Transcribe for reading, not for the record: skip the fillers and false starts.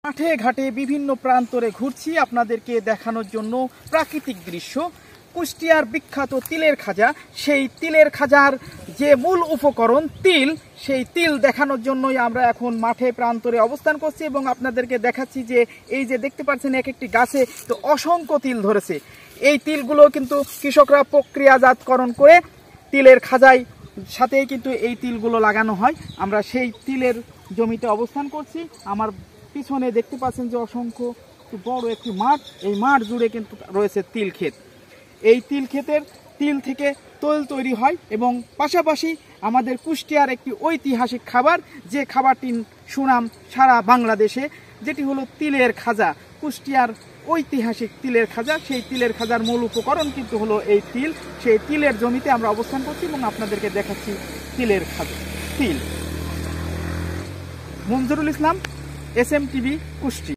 মাঠে ঘাটে বিভিন্ন প্রান্তরে ঘুরছি আপনাদেরকে দেখানোর জন্য প্রাকৃতিক দৃশ্য। কুষ্টিয়ার বিখ্যাত তিলের খাজা, সেই তিলের খাজার যে মূল উপকরণ তিল, সেই তিল দেখানোর জন্যই আমরা এখন মাঠে প্রান্তরে অবস্থান করছি এবং আপনাদেরকে দেখাচ্ছি যে এই যে দেখতে পাচ্ছেন এক একটি গাছে তো অসংখ্য তিল ধরেছে। এই তিলগুলো কিন্তু কৃষকরা প্রক্রিয়াজাতকরণ করে তিলের খাজায় সাথেই কিন্তু এই তিলগুলো লাগানো হয়। আমরা সেই তিলের জমিতে অবস্থান করছি। আমার পিছনে দেখতে পাচ্ছেন যে অসংখ্য বড় একটি মাঠ, এই মাঠ জুড়ে কিন্তু রয়েছে তিল ক্ষেত। এই তিল ক্ষেতের তিল থেকে তৈল তৈরি হয় এবং পাশাপাশি আমাদের কুষ্টিয়ার একটি ঐতিহাসিক খাবার, যে খাবারটির সুনাম সারা বাংলাদেশে, যেটি হলো তিলের খাজা। কুষ্টিয়ার ঐতিহাসিক তিলের খাজা, সেই তিলের খাজার মূল উপকরণ কিন্তু হলো এই তিল। সেই তিলের জমিতে আমরা অবস্থান করছি এবং আপনাদেরকে দেখাচ্ছি তিলের খাজা। তিল। মঞ্জুরুল ইসলাম, SM TV, কুষ্টিয়া।